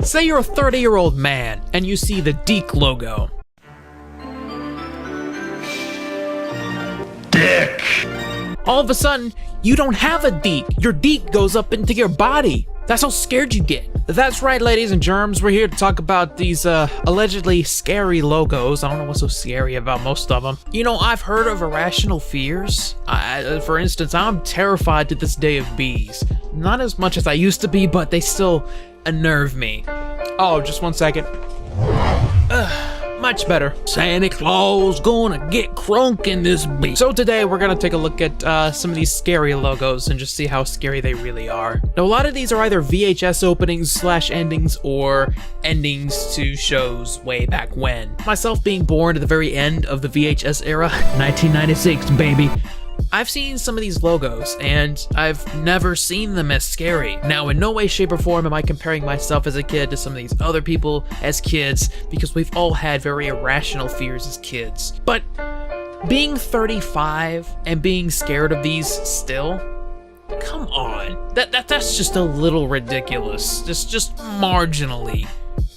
Say you're a 30-year-old man and you see the Deke logo. Dick! All of a sudden, you don't have a Deke. Your Deke goes up into your body. That's how scared you get. That's right, ladies and germs. We're here to talk about these allegedly scary logos. I don't know what's so scary about most of them. You know, I've heard of irrational fears. For instance, I'm terrified to this day of bees. Not as much as I used to be, but they still unnerve me. Oh, just one second. Much better. Santa Claus gonna get crunk in this bee. So today we're gonna take a look at some of these scary logos and just see how scary they really are. Now, a lot of these are either VHS openings / endings or endings to shows way back when. Myself being born at the very end of the VHS era, 1996, baby. I've seen some of these logos, and I've never seen them as scary. Now, in no way, shape, or form am I comparing myself as a kid to some of these other people as kids, because we've all had very irrational fears as kids. But being 35 and being scared of these still? Come on. That's just a little ridiculous. Just marginally,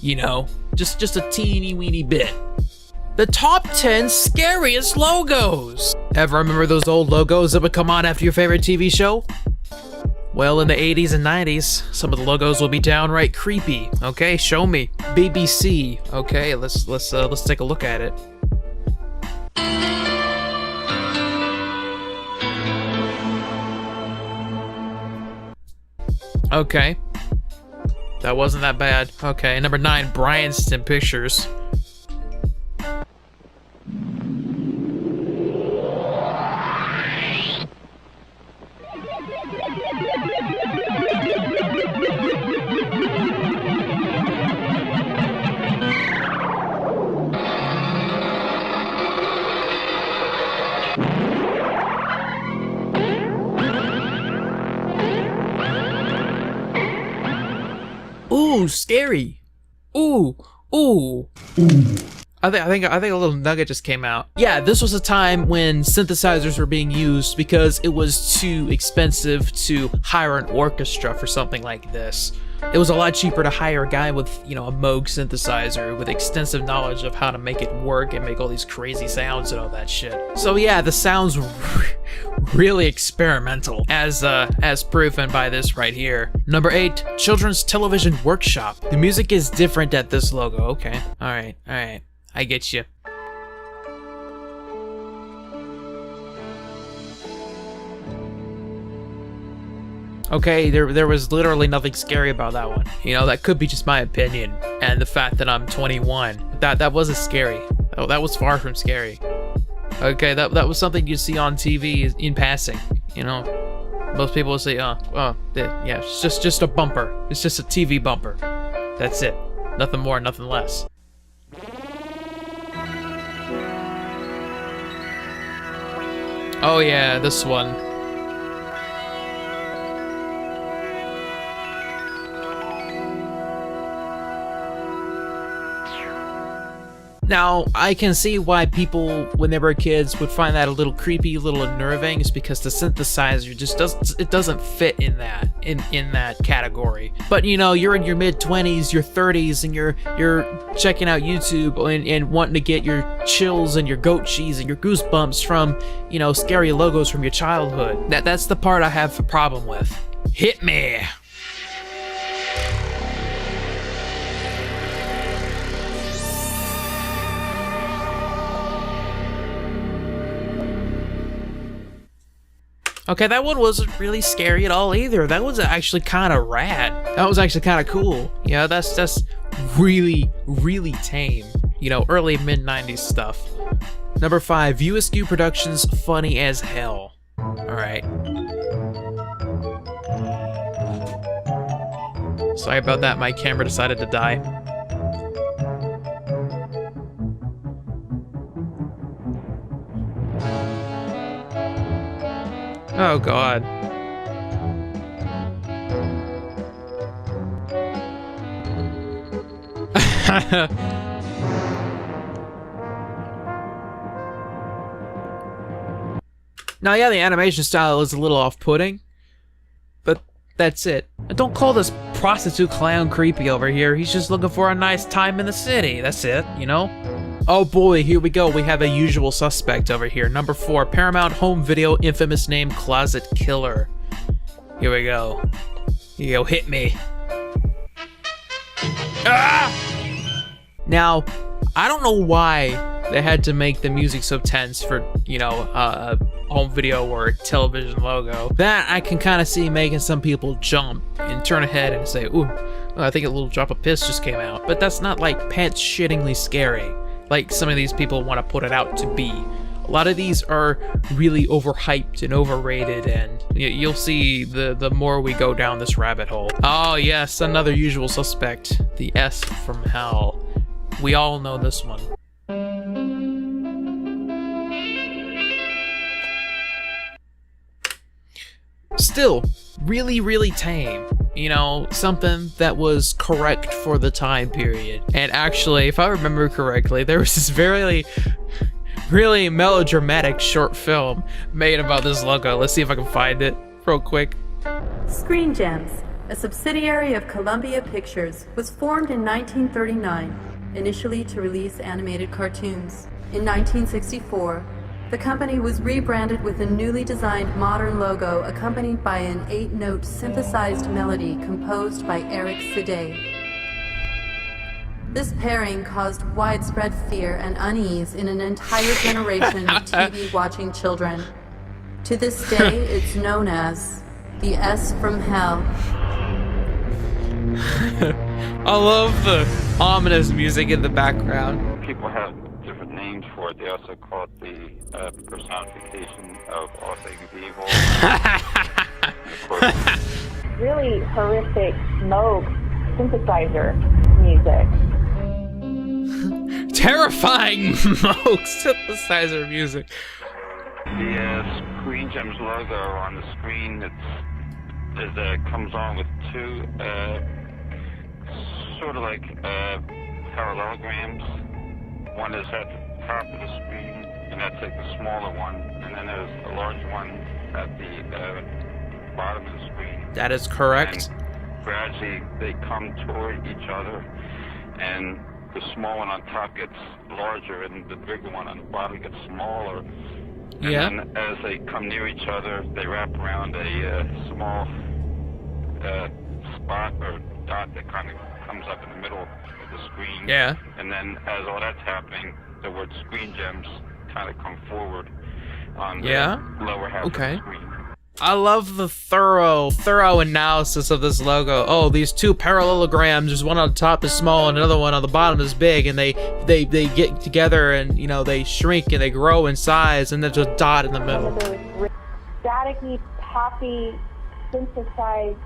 you know? Just a teeny weeny bit. The top 10 scariest logos! Ever remember those old logos that would come on after your favorite TV show? Well, in the 80s and 90s, some of the logos will be downright creepy. Okay, show me. BBC. Okay, let's take a look at it. Okay. That wasn't that bad. Okay, number 9, Bryanston Pictures. Ooh, scary. Ooh. I think a little nugget just came out. Yeah, this was a time when synthesizers were being used because it was too expensive to hire an orchestra for something like this. It was a lot cheaper to hire a guy with, you know, a Moog synthesizer with extensive knowledge of how to make it work and make all these crazy sounds and all that shit. So yeah, the sounds really experimental, as proven by this right here. Number 8, Children's Television Workshop. The music is different at this logo. Okay, all right, I get you. Okay, there was literally nothing scary about that one. You know, that could be just my opinion and the fact that I'm 21. That wasn't scary. Oh, that was far from scary. Okay, that was something you see on TV in passing. You know, most people will say, yeah, it's just a bumper. It's just a TV bumper. That's it. Nothing more, nothing less. Oh yeah, this one. Now, I can see why people, when they were kids, would find that a little creepy, a little unnerving. It's because the synthesizer just doesn't fit in that category. But you know, you're in your mid-20s, your 30s, and you're checking out YouTube and wanting to get your chills and your goat cheese and your goosebumps from, you know, scary logos from your childhood. That's the part I have a problem with. Hit me. Okay, that one wasn't really scary at all either. That was actually kind of rad. That was actually kind of cool. Yeah, that's really, really tame. You know, early mid-90s stuff. Number 5, USQ Productions, Funny as Hell. Alright. Sorry about that, my camera decided to die. Oh god. Now, yeah, the animation style is a little off-putting, but that's it. And don't call this prostitute clown creepy over here. He's just looking for a nice time in the city. That's it, you know? Oh boy, here we go. We have a usual suspect over here. Number 4, Paramount Home Video, infamous name Closet Killer. Here we go. Here you go, hit me. Ah! Now, I don't know why they had to make the music so tense for, you know, a home video or a television logo. That I can kind of see making some people jump and turn ahead and say, ooh, I think a little drop of piss just came out. But that's not like pants shittingly scary, like some of these people want to put it out to be. A lot of these are really overhyped and overrated, and you'll see the more we go down this rabbit hole. Oh yes, another usual suspect, the S from Hell. We all know this one. Still, really tame. You know, something that was correct for the time period. And actually, if I remember correctly, there was this really melodramatic short film made about this logo. Let's see if I can find it real quick. Screen Gems, a subsidiary of Columbia Pictures, was formed in 1939, initially to release animated cartoons. In 1964, the company was rebranded with a newly designed modern logo accompanied by an 8-note synthesized melody composed by Eric Sidé. This pairing caused widespread fear and unease in an entire generation of TV-watching children. To this day, it's known as the S from Hell. I love the ominous music in the background. People have different names for it. They also call it the personification of all things evil. Really horrific Moog synthesizer music. Terrifying Moog synthesizer music. The Screen Gems logo on the screen comes on with two sort of like parallelograms. One is at the top of the screen, and that's like the smaller one, and then there's a large one at the bottom of the screen. That is correct. And gradually they come toward each other, and the small one on top gets larger, and the bigger one on the bottom gets smaller. And then as they come near each other, they wrap around a small spot or dot that kind of comes up in the middle of the screen. Yeah. And then as all that's happening, the word Screen Gems kind of come forward on the lower half of the screen. I love the thorough analysis of this logo. Oh, these two parallelograms, there's one on the top is small and another one on the bottom is big, and they get together and, you know, they shrink and they grow in size, and there's a dot in the middle. There was staticky, poppy, synthesized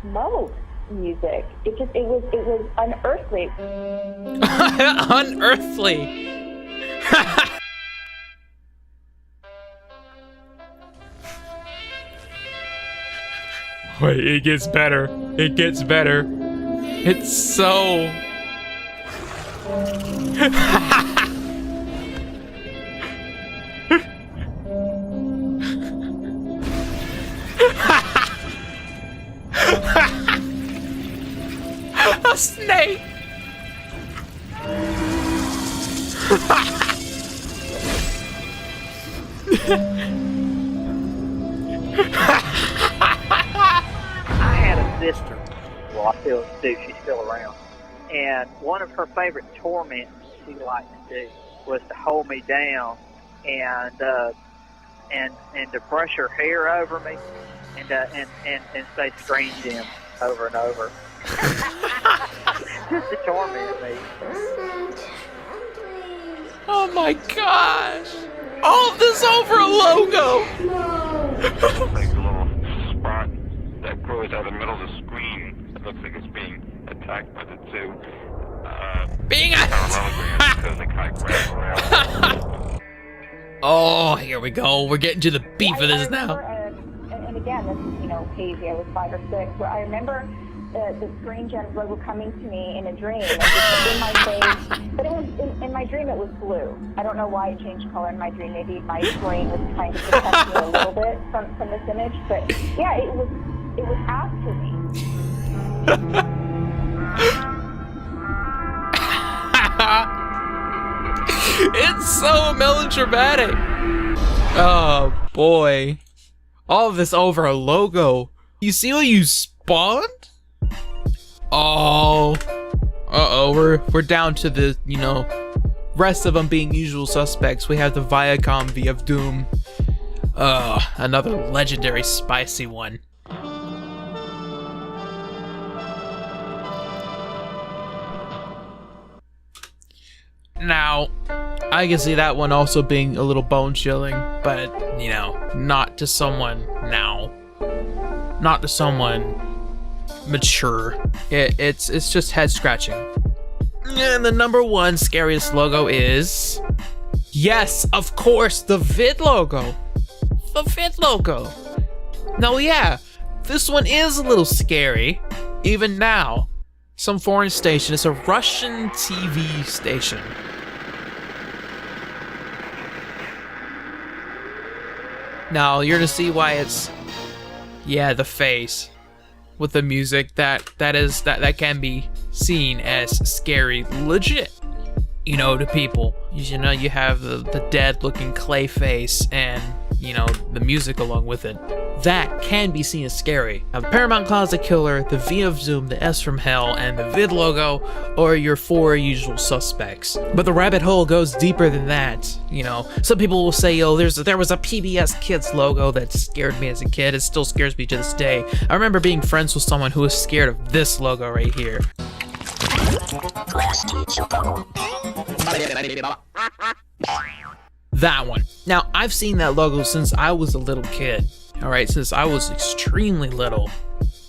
Moog music. It was unearthly. Unearthly. Wait, it gets better. It gets better. It's so... A snake! Sister, well, I still do, she's still around, and one of her favorite torments she liked to do was to hold me down and to brush her hair over me and say Screen Gem over and over. Just to torment me. Oh my gosh! All of this over a logo! Like a little spot that grows out of the middle of the screen. It looks like it's being attacked by the two parallelograms because they kind of grab around. Oh, here we go. We're getting to the beef of this now. And again, this is, you know, hazy. I was 5 or 6, but I remember the Screen Gems logo coming to me in a dream. It was in my face, but it was in my dream. It was blue. I don't know why it changed color in my dream. Maybe my brain was trying to protect me a little bit from this image. But yeah, it was after me. It's so melodramatic. Oh boy. All of this over a logo. You see what you spawned? Oh. Uh-oh, we're down to the, you know, rest of them being usual suspects. We have the Viacom V of Doom. Another legendary spicy one. Now, I can see that one also being a little bone chilling, but, you know, not to someone now. Not to someone mature. It's just head scratching. And the number one scariest logo is, yes, of course, the vid logo. The vid logo. Now, yeah, this one is a little scary, even now. Some foreign station. It's a Russian TV station. Now, you're gonna see why it's, yeah, the face with the music that can be seen as scary legit, you know, to people. You know, you have the dead looking clay face and, you know, the music along with it. That can be seen as scary. Now, the Paramount Closet Killer, the V of Zoom, the S from Hell, and the vid logo are your four usual suspects. But the rabbit hole goes deeper than that. You know, some people will say, "Yo, there was a PBS Kids logo that scared me as a kid. It still scares me to this day." I remember being friends with someone who was scared of this logo right here. That one. Now, I've seen that logo since I was a little kid. Alright, since I was extremely little.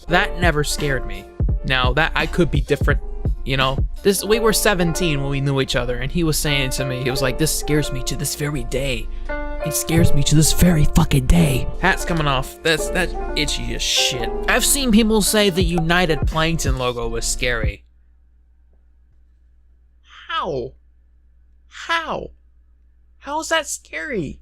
That never scared me. Now, that I could be different, you know. We were 17 when we knew each other, and he was saying to me, he was like, "This scares me to this very day. It scares me to this very fucking day." Hat's coming off. That's itchy as shit. I've seen people say the United Plankton logo was scary. How? How is that scary?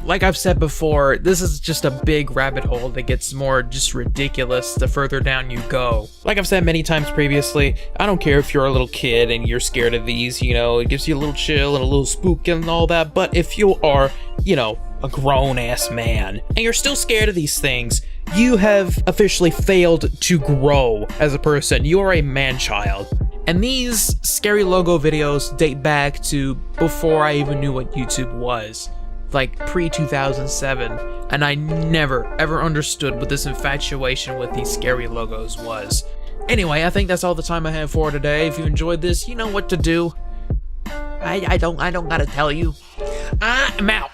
Like I've said before, this is just a big rabbit hole that gets more just ridiculous the further down you go. Like I've said many times previously, I don't care if you're a little kid and you're scared of these, you know, it gives you a little chill and a little spook and all that, but if you are, you know, a grown-ass man and you're still scared of these things, you have officially failed to grow as a person. You are a man-child. And these scary logo videos date back to before I even knew what YouTube was. Like pre-2007, and I never ever understood what this infatuation with these scary logos was. Anyway, I think that's all the time I have for today. If you enjoyed this, you know what to do. I don't gotta tell you. I'm out.